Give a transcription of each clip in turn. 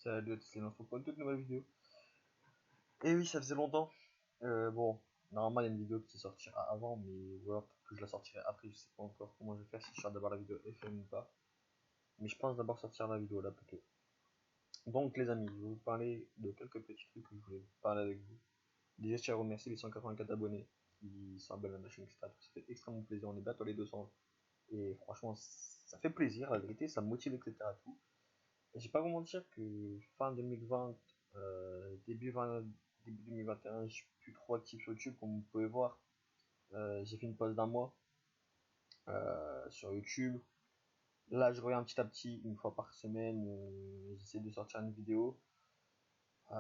Salut, c'est l'info pour une toute nouvelle vidéo. Et oui, ça faisait longtemps. Bon, normalement il y a une vidéo qui sortira avant, mais ou alors peut-être que je la sortirai après, je sais pas encore comment je vais faire, si je sors d'abord la vidéo FM ou pas. Mais je pense d'abord sortir la vidéo là plutôt. Donc les amis, je vais vous parler de quelques petits trucs que je voulais parler avec vous. Déjà, je tiens à remercier les 184 abonnés qui s'abonnent à la chaîne, etc. Ça fait extrêmement plaisir, on est bientôt les 200. Et franchement, ça fait plaisir, la vérité, ça me motive, etc. Tout. Et je vais pas vous mentir que fin 2020, début 2021, je suis plus trop actif sur YouTube, comme vous pouvez voir. J'ai fait une pause d'un mois sur YouTube. Là, je reviens petit à petit, une fois par semaine, j'essaie de sortir une vidéo.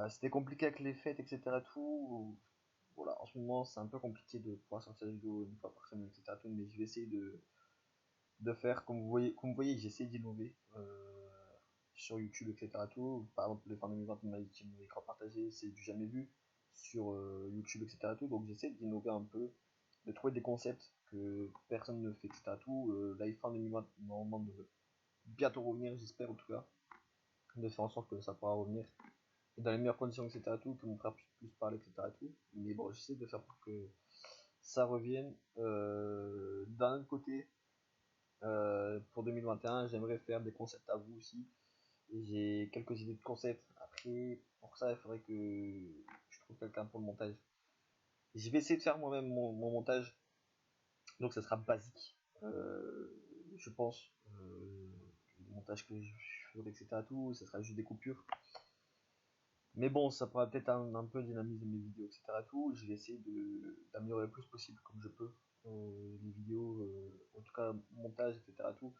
C'était compliqué avec les fêtes, etc. Tout. Voilà, en ce moment, c'est un peu compliqué de pouvoir sortir une vidéo une fois par semaine, etc. Tout, mais je vais essayer de faire, comme vous voyez, j'essaie d'innover. Sur YouTube, etc. Tout. Par exemple, le fin 2020, on m'a dit qu'il écran partagé, c'est du jamais vu sur YouTube, etc. Tout. Donc j'essaie d'innover un peu, de trouver des concepts que personne ne fait, etc. Tout. Là, fin 2020, normalement, devrait bientôt revenir, j'espère en tout cas, de faire en sorte que ça pourra revenir. Et dans les meilleures conditions, etc. Tout, que mon frère puisse plus parler, etc. Tout. Mais bon, j'essaie de faire pour que ça revienne. D'un autre côté, pour 2021, j'aimerais faire des concepts à vous aussi. J'ai quelques idées de concepts. Après, pour ça, il faudrait que je trouve quelqu'un pour le montage. Je vais essayer de faire moi-même mon montage. Donc, ça sera basique. Je pense. Le montage que je ferai, etc. Tout, ça sera juste des coupures. Mais bon, ça pourra peut-être un peu dynamiser mes vidéos, etc. Tout. Je vais essayer d'améliorer le plus possible comme je peux les vidéos, en tout cas montage, etc. Tout.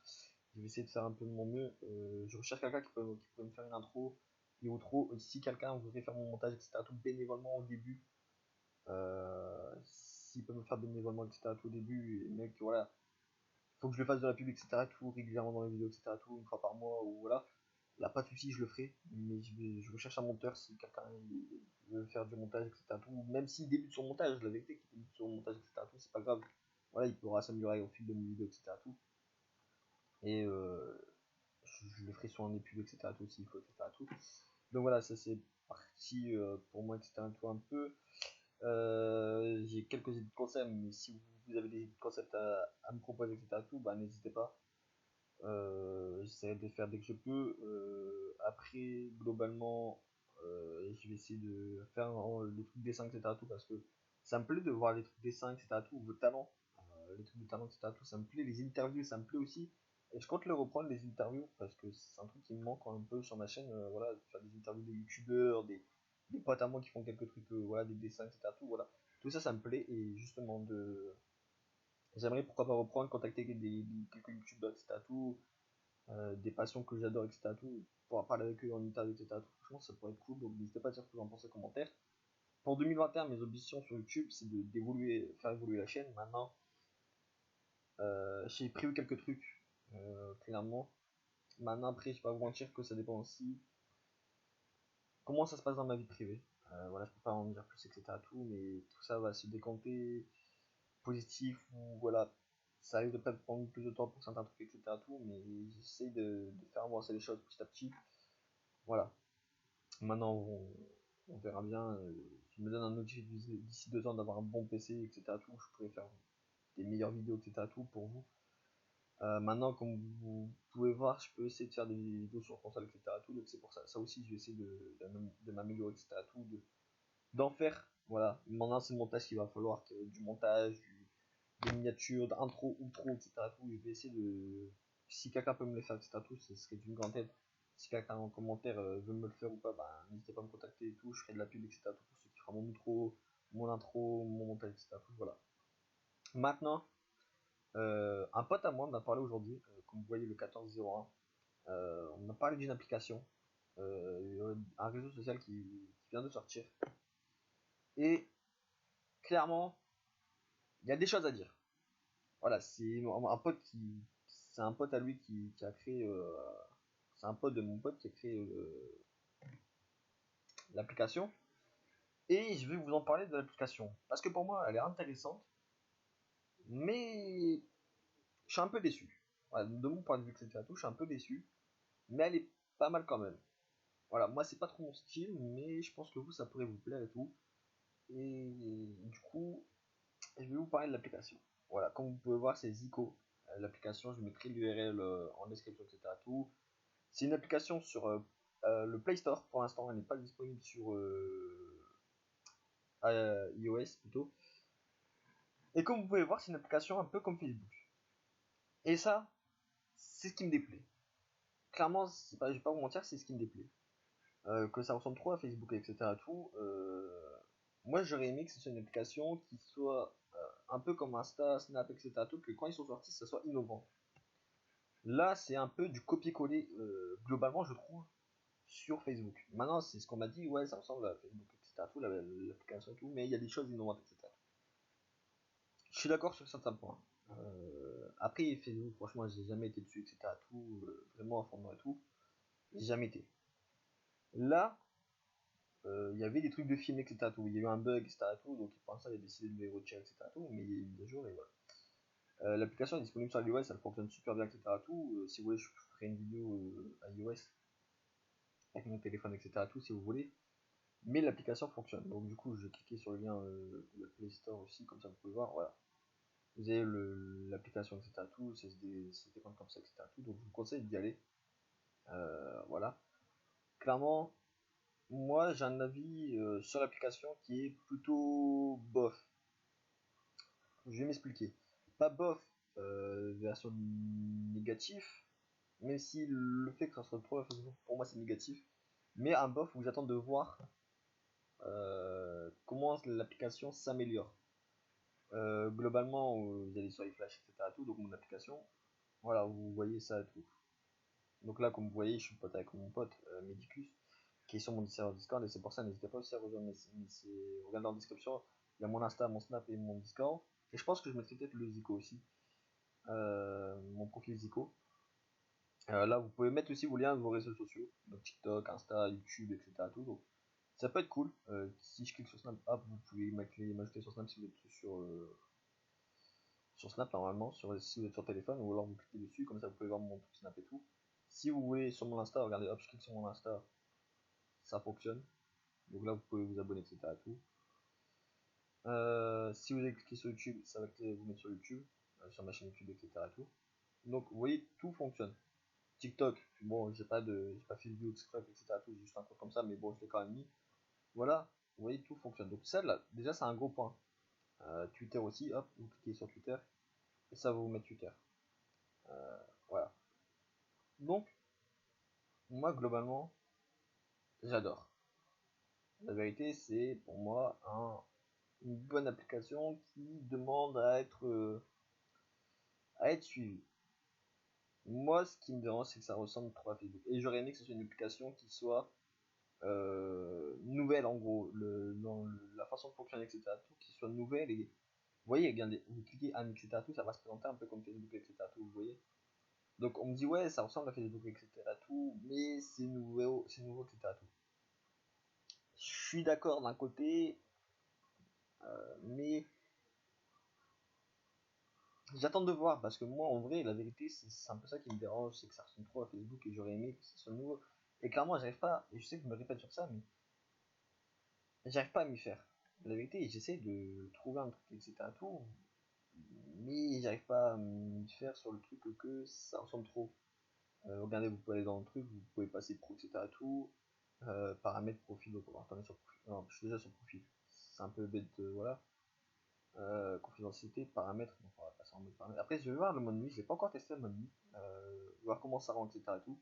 Je vais essayer de faire un peu de mon mieux. Je recherche quelqu'un qui peut me faire une intro et outro. Si quelqu'un voudrait faire mon montage, etc., tout bénévolement au début, s'il peut me faire bénévolement, etc., tout au début, et mec, voilà, faut que je le fasse de la pub, etc., tout régulièrement dans les vidéos, etc., tout une fois par mois, ou voilà, là, pas de soucis, je le ferai, mais je recherche un monteur si quelqu'un veut faire du montage, etc., tout, même s'il débute son montage, la vérité qu'il débute son montage, etc., tout, c'est pas grave, voilà, il pourra s'améliorer au fil de mes vidéos, etc., tout, et je le ferai sur un pubs, etc. tout s'il faut, etc. tout. Donc voilà, ça c'est parti pour moi, etc. tout un peu. J'ai quelques idées de concepts, mais si vous avez des idées de concepts à me proposer, etc. tout, bah n'hésitez pas. J'essaierai de les faire dès que je peux. Après, globalement, je vais essayer de faire les trucs dessins, etc. tout, parce que ça me plaît de voir les trucs dessins, etc. tout, vos talents, les trucs de talent, etc. tout, ça me plaît. Les interviews, ça me plaît aussi. Et je compte les reprendre, les interviews, parce que c'est un truc qui me manque un peu sur ma chaîne. Voilà, de faire des interviews de youtubeurs, des potes à moi qui font quelques trucs, voilà, des dessins, etc. tout, voilà. Tout ça, ça me plaît. Et justement, j'aimerais pourquoi pas reprendre, contacter quelques youtubeurs, etc. tout, des passions que j'adore, etc. tout, pouvoir parler avec eux en interview, etc. tout. Franchement, ça pourrait être cool. Donc n'hésitez pas à dire ce que vous en pensez en commentaire. Pour 2021, mes ambitions sur YouTube, c'est d'évoluer, faire évoluer la chaîne. Maintenant, j'ai prévu quelques trucs, clairement. Maintenant, après, je vais pas vous mentir que ça dépend aussi comment ça se passe dans ma vie privée. Voilà, je peux pas en dire plus, etc. tout, mais tout ça va se décanter positif ou voilà. Ça arrive de peut-être prendre plus de temps pour certains trucs, etc. tout, mais j'essaie de faire avancer les choses petit à petit. Voilà. Maintenant, on verra bien. Je me donne un objectif d'ici 2 ans d'avoir un bon PC, etc. tout, je pourrais faire des meilleures vidéos, etc. tout pour vous. Maintenant, comme vous pouvez voir, je peux essayer de faire des vidéos sur console, etc. tout, donc c'est pour ça. Ça aussi, je vais essayer de m'améliorer, etc. tout, d'en faire. Voilà. Maintenant, c'est le montage qu'il va falloir, du montage, des miniatures, d'intro, outro, etc. tout. Je vais essayer de. Si quelqu'un peut me les faire, etc. tout, ce serait d'une grande aide. Si quelqu'un en commentaire veut me le faire ou pas, bah, n'hésitez pas à me contacter et tout. Je ferai de la pub, etc. tout pour ceux qui fera mon outro, mon intro, mon montage, etc. tout. Voilà. Maintenant, un pote à moi m'a parlé aujourd'hui, comme vous voyez le 1401. On m'a parlé d'une application, un réseau social qui vient de sortir. Et clairement, il y a des choses à dire. Voilà, c'est un pote c'est un pote à lui qui a créé, c'est un pote de mon pote qui a créé l'application. Et je vais vous en parler de l'application. Parce que pour moi, elle est intéressante, mais je suis un peu déçu. Voilà, de mon point de vue, etc. je suis un peu déçu, mais elle est pas mal quand même. Voilà, moi c'est pas trop mon style, mais je pense que vous ça pourrait vous plaire et tout. Et du coup, je vais vous parler de l'application. Voilà, comme vous pouvez voir, c'est Zico. L'application, je mettrai l'URL en description, etc. Tout. C'est une application sur le Play Store pour l'instant, elle n'est pas disponible sur iOS plutôt. Et comme vous pouvez voir, c'est une application un peu comme Facebook. Et ça, c'est ce qui me déplaît. Clairement, pas, je vais pas vous mentir, c'est ce qui me déplaît. Que ça ressemble trop à Facebook, etc. Tout. Moi, j'aurais aimé que ce soit une application qui soit un peu comme Insta, Snap, etc. Tout, que quand ils sont sortis, ça soit innovant. Là, c'est un peu du copier-coller, globalement, je trouve, sur Facebook. Maintenant, c'est ce qu'on m'a dit, ouais, ça ressemble à Facebook, etc. Tout, l'application et tout, mais il y a des choses innovantes, etc. Je suis d'accord sur certains points. Après, Facebook, franchement, j'ai jamais été dessus, etc. Tout, vraiment à fond et tout. J'ai jamais été. Là, il y avait des trucs de film, etc. Tout. Il y a eu un bug, etc. Tout, donc pour l'instant, il a décidé de les retirer, etc. Tout, mais il y a eu une mise à jour et voilà. L'application est disponible sur iOS, elle fonctionne super bien, etc. Tout. Si vous voulez, je ferai une vidéo à iOS avec mon téléphone, etc. Tout, si vous voulez. Mais l'application fonctionne. Donc du coup, je vais cliquer sur le lien de la Play Store aussi, comme ça vous pouvez voir. Voilà. Vous avez l'application, etc. Tout, c'est des comptes comme ça, etc. Tout. Donc je vous conseille d'y aller. Voilà. Clairement, moi j'ai un avis sur l'application qui est plutôt bof. Je vais m'expliquer. Pas bof, version négative, même si le fait que ça soit trop pour moi c'est négatif. Mais un bof où j'attends de voir comment l'application s'améliore. Globalement, vous allez sur les flashs, etc. Tout, donc mon application, voilà, vous voyez ça et tout. Donc là, comme vous voyez, je suis pote avec mon pote Medicus, qui est sur mon serveur Discord, et c'est pour ça, n'hésitez pas aussi à rejoindre regardez en description, il y a mon Insta, mon Snap et mon Discord. Et je pense que je mettrai peut-être le Zico aussi, mon profil Zico. Là, vous pouvez mettre aussi vos liens de vos réseaux sociaux, donc TikTok, Insta, YouTube, etc. Tout, donc ça peut être cool. Si je clique sur Snap, hop, vous pouvez m'ajouter sur Snap si vous êtes sur Snap normalement, si vous êtes sur téléphone, ou alors vous cliquez dessus, comme ça vous pouvez voir mon Snap et tout. Si vous voulez sur mon Insta, regardez, hop, je clique sur mon Insta, ça fonctionne. Donc là, vous pouvez vous abonner, etc. Tout. Si vous avez cliqué sur YouTube, ça va vous mettre sur YouTube, sur ma chaîne YouTube, etc. Tout. Donc vous voyez, tout fonctionne. TikTok, bon, j'ai pas fait de vidéo de TikTok, etc. Tout, juste un truc comme ça, mais bon, je l'ai quand même mis. Voilà, vous voyez, tout fonctionne. Donc ça, là, déjà, c'est un gros point. Twitter aussi, hop, vous cliquez sur Twitter, et ça va vous mettre Twitter. Voilà. Donc, moi, globalement, j'adore. La vérité, c'est pour moi une bonne application qui demande à être suivie. Moi, ce qui me dérange, c'est que ça ressemble trop à Facebook. Et j'aurais aimé que ce soit une application qui soit nouvelle, en gros, la façon de fonctionner, etc. Tout qui soit nouvelle. Et vous voyez, regardez, vous cliquez un, etc. Tout, ça va se présenter un peu comme Facebook, etc. Tout, vous voyez. Donc on me dit, ouais, ça ressemble à Facebook, etc. Tout, mais c'est nouveau, etc. Tout. Je suis d'accord d'un côté, mais j'attends de voir parce que moi, en vrai, la vérité, c'est un peu ça qui me dérange, c'est que ça ressemble trop à Facebook et j'aurais aimé que ce soit nouveau. Et clairement, j'arrive pas, et je sais que je me répète sur ça, mais j'arrive pas à m'y faire. La vérité, j'essaie de trouver un truc, etc. Tout, mais j'arrive pas à m'y faire sur le truc que ça ressemble trop. Regardez, vous pouvez aller dans le truc, vous pouvez passer pro, etc. Tout, paramètres, profil, donc on va retourner sur profil. Non, je suis déjà sur profil. C'est un peu bête, voilà. Confidentialité, paramètres, donc on va passer en mode paramètres. Après, je vais voir le mode nuit, je l'ai pas encore testé le mode nuit, voir comment ça rend, etc. Tout.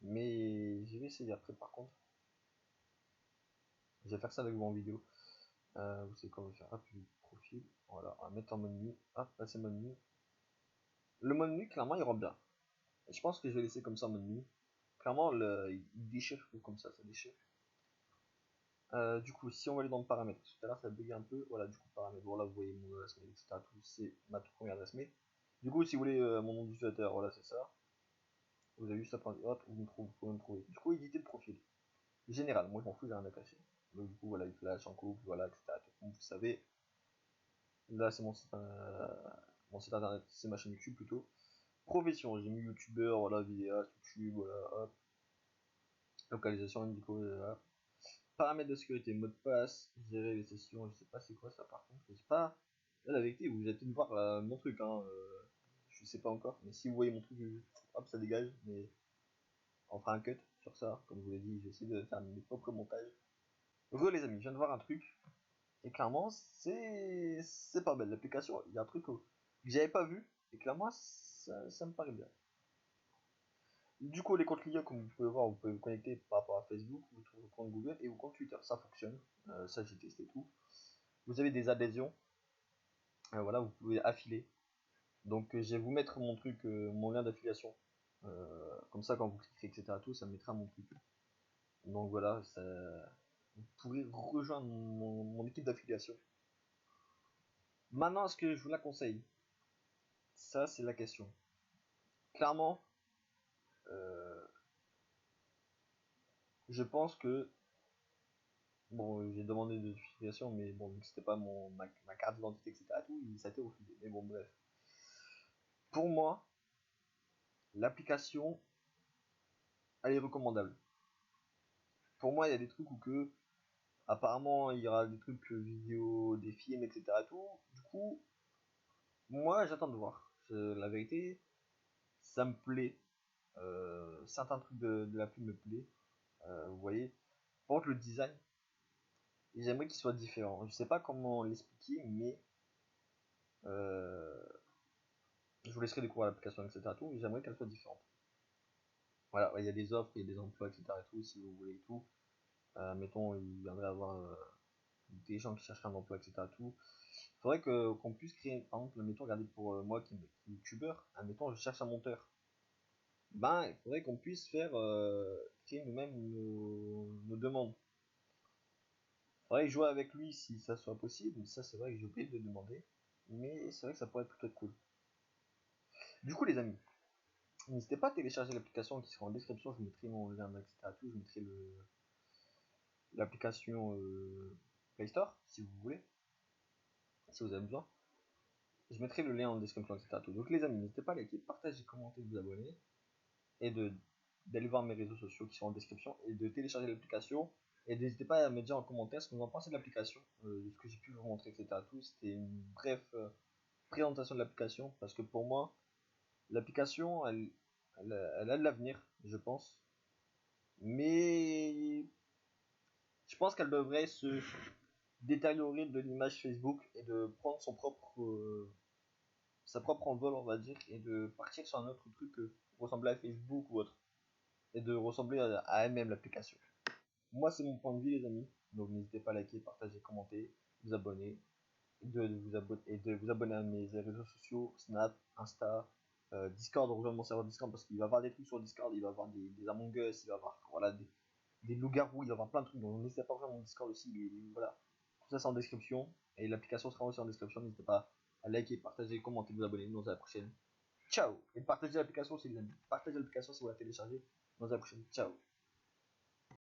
Mais je vais essayer après, par contre. Je vais faire ça avec vous en vidéo. Vous savez quoi, on va faire hop, profil, voilà, on va mettre en mode nuit, hop, passer mode nuit. Le mode nuit, clairement, il rend bien. Et je pense que je vais laisser comme ça en mode nuit. Clairement, il déchire comme ça déchire. Du coup, si on va aller dans le paramètre, tout à l'heure ça a bugué un peu, voilà, du coup, paramètre, voilà, vous voyez mon adresse mail, etc. Tout, c'est ma toute première adresse mail. Du coup, si vous voulez mon nom d'utilisateur, voilà, c'est ça. Vous avez juste à prendre, hop, vous pouvez me trouver. Du coup, éditer le profil. Général, moi je m'en fous, j'ai rien à cacher. Donc, du coup, voilà, il flash en couple, voilà, etc. Comme vous savez, là, c'est mon site internet, c'est ma chaîne YouTube plutôt. Profession, j'ai mis youtubeur, voilà, vidéaste, YouTube, voilà, hop. Localisation, indico, voilà. Paramètres de sécurité, mot de passe, gérer les sessions, je sais pas c'est quoi ça par contre. Je sais pas. Là, la vérité, vous êtes de voir mon truc, hein. Je sais pas encore, mais si vous voyez mon truc, hop, ça dégage. Mais on fera un cut sur ça. Comme je vous l'ai dit, j'essaie de faire mes propres montages. Donc, les amis, je viens de voir un truc. Et clairement, c'est pas belle. L'application, il y a un truc que j'avais pas vu. Et clairement, ça me paraît bien. Du coup, les comptes liés, comme vous pouvez voir, vous pouvez vous connecter par rapport à Facebook, votre compte Google et vos comptes Twitter. Ça fonctionne. Ça, j'ai testé tout. Vous avez des adhésions. Voilà, vous pouvez affiler. Donc, je vais vous mettre mon truc, mon lien d'affiliation. Comme ça, quand vous cliquez, etc., tout, ça mettra mon truc. Donc voilà, ça, vous pourrez rejoindre mon équipe d'affiliation. Maintenant, est-ce que je vous la conseille? Ça, c'est la question. Clairement, euh, je pense que bon, j'ai demandé de notification, mais bon, vu que c'était pas ma carte d'identité, etc., tout, ça a été refusé. Mais bon, bref. Pour moi, l'application, elle est recommandable. Pour moi, il y a des trucs où que, apparemment, il y aura des trucs vidéo, des films, etc., tout. Du coup, moi, j'attends de voir. La vérité, ça me plaît. Certains trucs de l'appli me plaît. Vous voyez. Par contre, le design, j'aimerais qu'il soit différent. Je sais pas comment l'expliquer, mais euh, je vous laisserai découvrir l'application, etc. Tout, mais j'aimerais qu'elle soit différente. Voilà, il y a des offres, il y a des emplois, etc. Et tout, si vous voulez et tout. Mettons, il viendrait avoir des gens qui cherchent un emploi, etc. Tout. Il faudrait qu'on puisse créer, par exemple, mettons, regardez pour moi qui est youtubeur, admettons, je cherche un monteur. Ben, il faudrait qu'on puisse faire créer nous-mêmes nos demandes. Il faudrait jouer avec lui si ça soit possible. Ça, c'est vrai que j'ai oublié de le demander. Mais c'est vrai que ça pourrait plutôt être cool. Du coup, les amis, n'hésitez pas à télécharger l'application qui sera en description. Je mettrai mon lien, etc. Tout. Je mettrai l'application Play Store si vous voulez, si vous avez besoin. Je mettrai le lien en description, etc. Tout. Donc, les amis, n'hésitez pas à liker, partager, commenter, vous abonner et d'aller voir mes réseaux sociaux qui sont en description et de télécharger l'application. Et n'hésitez pas à me dire en commentaire ce que vous en pensez de l'application, de ce que j'ai pu vous montrer, etc. Tout. C'était une brève présentation de l'application parce que pour moi, l'application, elle a de l'avenir, je pense. Mais je pense qu'elle devrait se détériorer de l'image Facebook et de prendre sa propre envol, on va dire, et de partir sur un autre truc ressembler à Facebook ou autre, et de ressembler à elle-même l'application. Moi, c'est mon point de vue, les amis. Donc, n'hésitez pas à liker, partager, commenter, vous abonner, de vous abonner à mes réseaux sociaux, Snap, Insta, Discord, rejoindre mon serveur Discord parce qu'il va y avoir des trucs sur Discord, il va y avoir des Among Us, il va y avoir voilà, des loups-garous, il va y avoir plein de trucs. Donc, n'hésitez pas à rejoindre mon Discord aussi. Voilà. Tout ça, c'est en description. Et l'application sera aussi en description. N'hésitez pas à liker, partager, commenter, vous abonner. Nous, on se voit à la prochaine. Ciao. Et partagez l'application si vous aimez. Partagez l'application si vous la téléchargez. Nous, on se voit à la prochaine. Ciao.